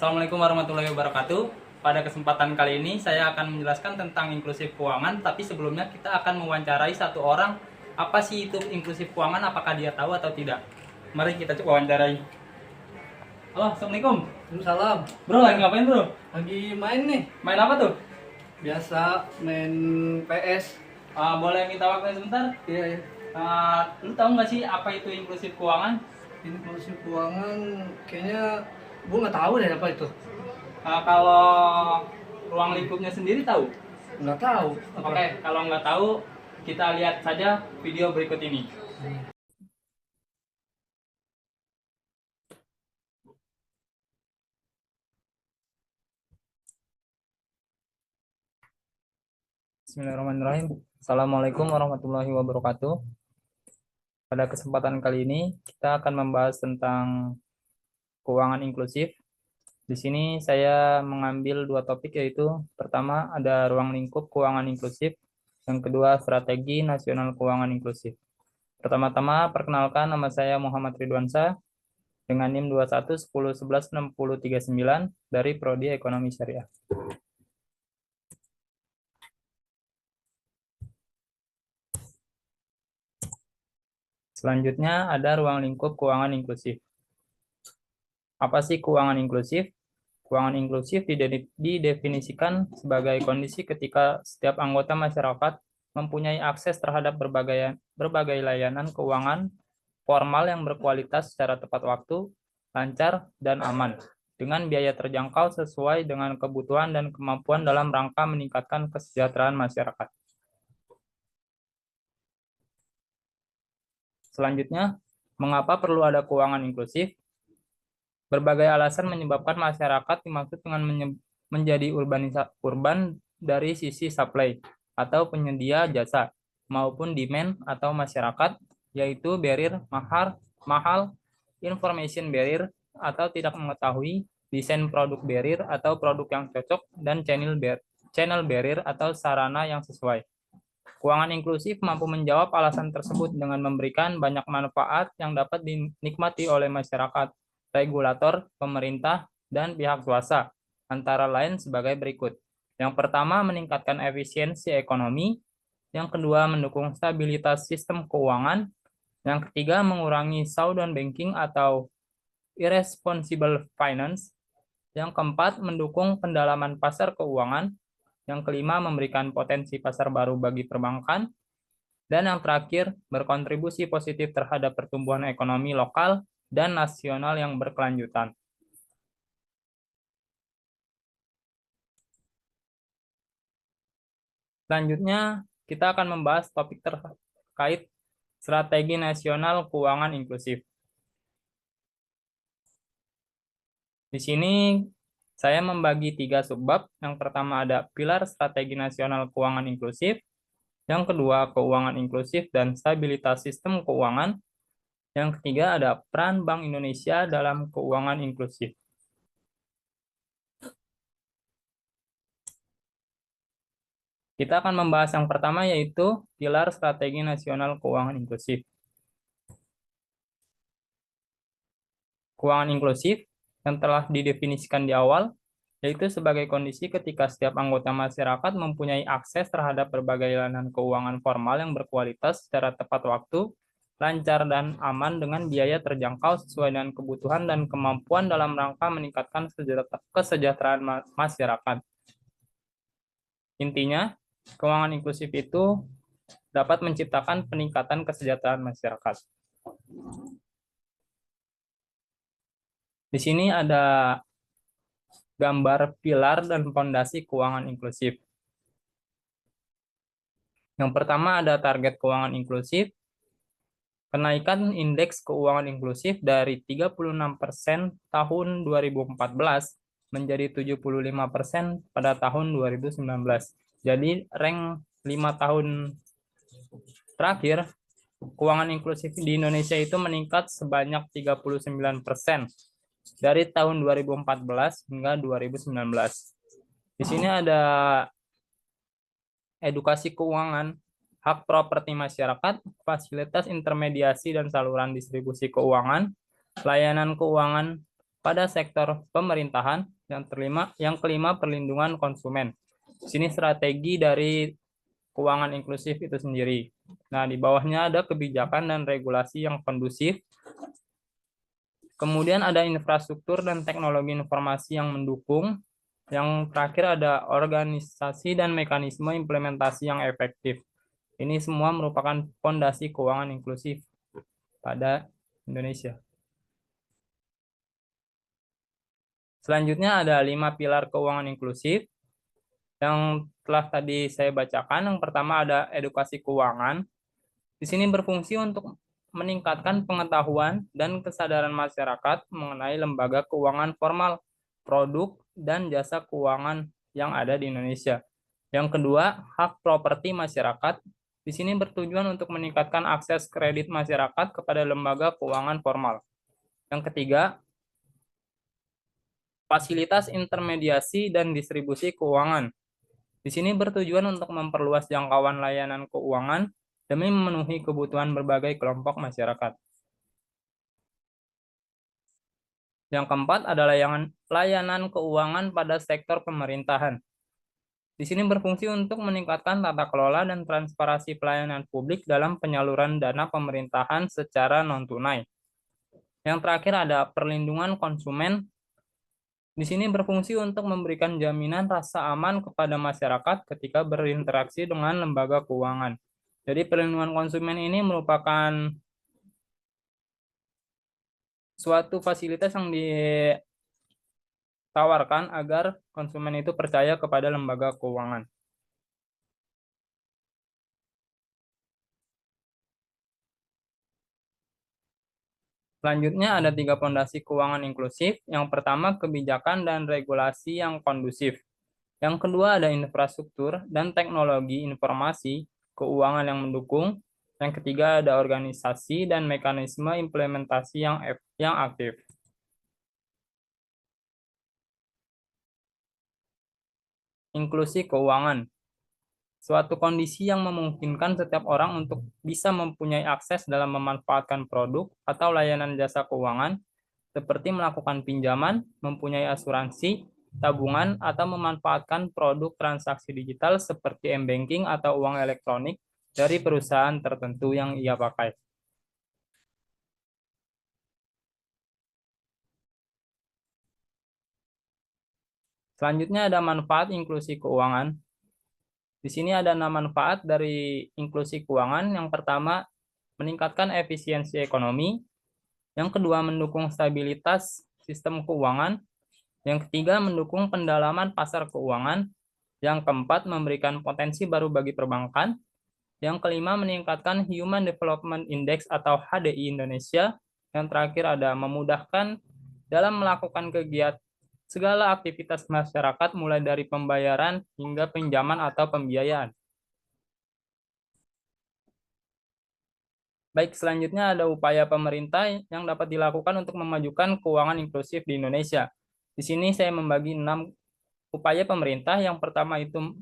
Assalamualaikum warahmatullahi wabarakatuh. Pada kesempatan kali ini saya akan menjelaskan tentang inklusif keuangan, tapi sebelumnya kita akan mewawancarai satu orang. Apa sih itu inklusif keuangan? Apakah dia tahu atau tidak? Mari kita coba wawancarai. Halo, Assalamualaikum. Salam. Bro, lagi ngapain bro? Lagi main nih. Main apa tuh? Biasa main PS. Boleh minta waktunya sebentar? Iya, ya. Lu tahu nggak sih apa itu inklusif keuangan? Inklusi keuangan kayaknya gua nggak tahu deh apa itu. Kalau ruang lingkupnya sendiri tahu? Nggak tahu. Apa? Oke, kalau nggak tahu, kita lihat saja video berikut ini. Bismillahirrahmanirrahim. Assalamualaikum warahmatullahi wabarakatuh. Pada kesempatan kali ini, kita akan membahas tentang keuangan inklusif. Di sini saya mengambil dua topik, yaitu pertama ada ruang lingkup keuangan inklusif, yang kedua strategi nasional keuangan inklusif. Pertama-tama, perkenalkan, nama saya Muhammad Ridwansyah dengan NIM 2110116039 dari Prodi Ekonomi Syariah. Selanjutnya ada ruang lingkup keuangan inklusif. Apa sih keuangan inklusif? Keuangan inklusif didefinisikan sebagai kondisi ketika setiap anggota masyarakat mempunyai akses terhadap berbagai layanan keuangan formal yang berkualitas secara tepat waktu, lancar, dan aman, dengan biaya terjangkau sesuai dengan kebutuhan dan kemampuan dalam rangka meningkatkan kesejahteraan masyarakat. Selanjutnya, mengapa perlu ada keuangan inklusif? Berbagai alasan menyebabkan masyarakat dimaksud dengan menjadi urban dari sisi supply atau penyedia jasa maupun demand atau masyarakat, yaitu barrier mahal, information barrier atau tidak mengetahui, desain produk barrier atau produk yang cocok, dan channel barrier atau sarana yang sesuai. Keuangan inklusif mampu menjawab alasan tersebut dengan memberikan banyak manfaat yang dapat dinikmati oleh masyarakat, regulator, pemerintah, dan pihak swasta, antara lain sebagai berikut. Yang pertama, meningkatkan efisiensi ekonomi. Yang kedua, mendukung stabilitas sistem keuangan. Yang ketiga, mengurangi shutdown banking atau irresponsible finance. Yang keempat, mendukung pendalaman pasar keuangan. Yang kelima, memberikan potensi pasar baru bagi perbankan. Dan yang terakhir, berkontribusi positif terhadap pertumbuhan ekonomi lokal dan nasional yang berkelanjutan. Selanjutnya, kita akan membahas topik terkait strategi nasional keuangan inklusif. Di sini saya membagi 3 subbab. Yang pertama ada pilar strategi nasional keuangan inklusif. Yang kedua, keuangan inklusif dan stabilitas sistem keuangan. Yang ketiga ada peran Bank Indonesia dalam keuangan inklusif. Kita akan membahas yang pertama, yaitu pilar strategi nasional keuangan inklusif. Keuangan inklusif yang telah didefinisikan di awal, yaitu sebagai kondisi ketika setiap anggota masyarakat mempunyai akses terhadap berbagai layanan keuangan formal yang berkualitas secara tepat waktu, lancar, dan aman dengan biaya terjangkau sesuai dengan kebutuhan dan kemampuan dalam rangka meningkatkan kesejahteraan masyarakat. Intinya, keuangan inklusif itu dapat menciptakan peningkatan kesejahteraan masyarakat. Di sini ada gambar pilar dan fondasi keuangan inklusif. Yang pertama ada target keuangan inklusif. Kenaikan indeks keuangan inklusif dari 36% tahun 2014 menjadi 75% pada tahun 2019. Jadi rank 5 tahun terakhir, keuangan inklusif di Indonesia itu meningkat sebanyak 39% dari tahun 2014 hingga 2019. Di sini ada edukasi keuangan, hak properti masyarakat, fasilitas intermediasi dan saluran distribusi keuangan, layanan keuangan, pada sektor pemerintahan. Yang kelima perlindungan konsumen. Di sini strategi dari keuangan inklusif itu sendiri. Nah, di bawahnya ada kebijakan dan regulasi yang kondusif. Kemudian ada infrastruktur dan teknologi informasi yang mendukung. Yang terakhir ada organisasi dan mekanisme implementasi yang efektif. Ini semua merupakan fondasi keuangan inklusif pada Indonesia. Selanjutnya ada 5 pilar keuangan inklusif yang telah tadi saya bacakan. Yang pertama ada edukasi keuangan. Di sini berfungsi untuk meningkatkan pengetahuan dan kesadaran masyarakat mengenai lembaga keuangan formal, produk, dan jasa keuangan yang ada di Indonesia. Yang kedua, hak properti masyarakat. Di sini bertujuan untuk meningkatkan akses kredit masyarakat kepada lembaga keuangan formal. Yang ketiga, fasilitas intermediasi dan distribusi keuangan. Di sini bertujuan untuk memperluas jangkauan layanan keuangan demi memenuhi kebutuhan berbagai kelompok masyarakat. Yang keempat adalah layanan keuangan pada sektor pemerintahan. Di sini berfungsi untuk meningkatkan tata kelola dan transparansi pelayanan publik dalam penyaluran dana pemerintahan secara non-tunai. Yang terakhir ada perlindungan konsumen. Di sini berfungsi untuk memberikan jaminan rasa aman kepada masyarakat ketika berinteraksi dengan lembaga keuangan. Jadi perlindungan konsumen ini merupakan suatu fasilitas yang ditawarkan agar konsumen itu percaya kepada lembaga keuangan. Selanjutnya ada 3 fondasi keuangan inklusif. Yang pertama kebijakan dan regulasi yang kondusif. Yang kedua ada infrastruktur dan teknologi informasi keuangan yang mendukung. Yang ketiga ada organisasi dan mekanisme implementasi yang aktif. Inklusi keuangan. Suatu kondisi yang memungkinkan setiap orang untuk bisa mempunyai akses dalam memanfaatkan produk atau layanan jasa keuangan, seperti melakukan pinjaman, mempunyai asuransi, tabungan, atau memanfaatkan produk transaksi digital seperti m-banking atau uang elektronik dari perusahaan tertentu yang ia pakai. Selanjutnya ada manfaat inklusi keuangan. Di sini ada 6 manfaat dari inklusi keuangan. Yang pertama, meningkatkan efisiensi ekonomi. Yang kedua, mendukung stabilitas sistem keuangan. Yang ketiga, mendukung pendalaman pasar keuangan. Yang keempat, memberikan potensi baru bagi perbankan. Yang kelima, meningkatkan Human Development Index atau HDI Indonesia. Yang terakhir ada memudahkan dalam melakukan kegiatan segala aktivitas masyarakat mulai dari pembayaran hingga pinjaman atau pembiayaan. Baik, selanjutnya ada upaya pemerintah yang dapat dilakukan untuk memajukan keuangan inklusif di Indonesia. Di sini saya membagi 6 upaya pemerintah. Yang pertama itu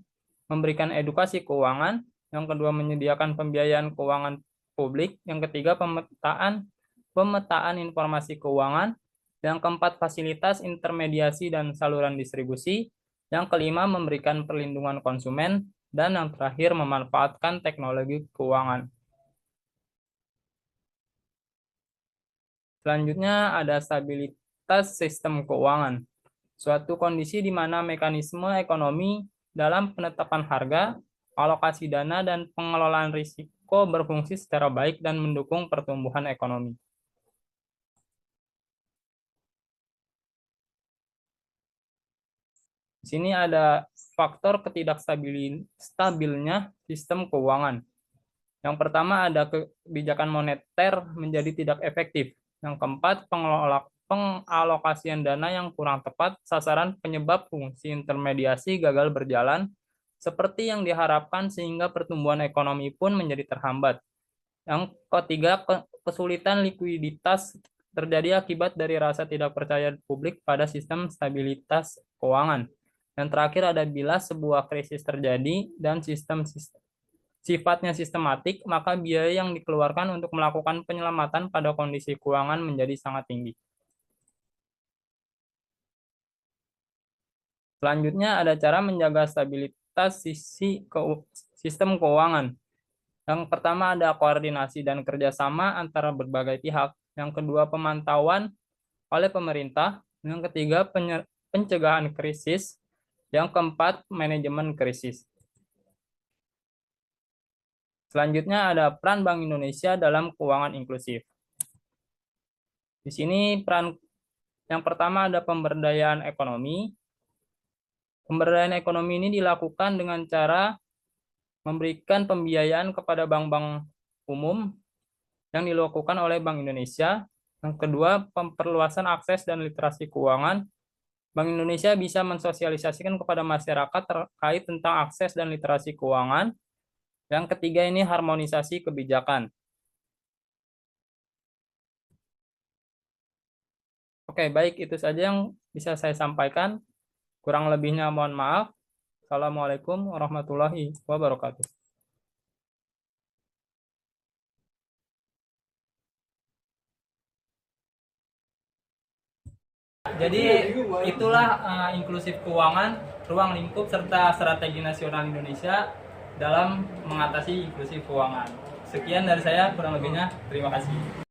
memberikan edukasi keuangan, yang kedua menyediakan pembiayaan keuangan publik, yang ketiga pemetaan informasi keuangan, yang keempat fasilitas intermediasi dan saluran distribusi, yang kelima memberikan perlindungan konsumen, dan yang terakhir memanfaatkan teknologi keuangan. Selanjutnya ada stabilitas sistem keuangan. Suatu kondisi di mana mekanisme ekonomi dalam penetapan harga, alokasi dana, dan pengelolaan risiko berfungsi secara baik dan mendukung pertumbuhan ekonomi. Di sini ada faktor ketidakstabilnya sistem keuangan. Yang pertama ada kebijakan moneter menjadi tidak efektif. Yang keempat, pengalokasian dana yang kurang tepat, sasaran penyebab fungsi intermediasi gagal berjalan seperti yang diharapkan sehingga pertumbuhan ekonomi pun menjadi terhambat. Yang ketiga, kesulitan likuiditas terjadi akibat dari rasa tidak percaya publik pada sistem stabilitas keuangan. Yang terakhir ada bila sebuah krisis terjadi dan sifatnya sistematik, maka biaya yang dikeluarkan untuk melakukan penyelamatan pada kondisi keuangan menjadi sangat tinggi. Selanjutnya ada cara menjaga stabilitas sistem keuangan. Yang pertama ada koordinasi dan kerjasama antara berbagai pihak. Yang kedua pemantauan oleh pemerintah. Yang ketiga pencegahan krisis. Yang keempat manajemen krisis. Selanjutnya ada peran Bank Indonesia dalam keuangan inklusif. Di sini peran yang pertama ada pemberdayaan ekonomi. Pemberdayaan ekonomi ini dilakukan dengan cara memberikan pembiayaan kepada bank-bank umum yang dilakukan oleh Bank Indonesia. Yang kedua, perluasan akses dan literasi keuangan. Bank Indonesia bisa mensosialisasikan kepada masyarakat terkait tentang akses dan literasi keuangan. Yang ketiga ini harmonisasi kebijakan. Oke, baik itu saja yang bisa saya sampaikan. Kurang lebihnya mohon maaf. Assalamualaikum warahmatullahi wabarakatuh. Jadi itulah inklusif keuangan, ruang lingkup serta strategi nasional Indonesia dalam mengatasi inklusif keuangan. Sekian dari saya, kurang lebihnya terima kasih.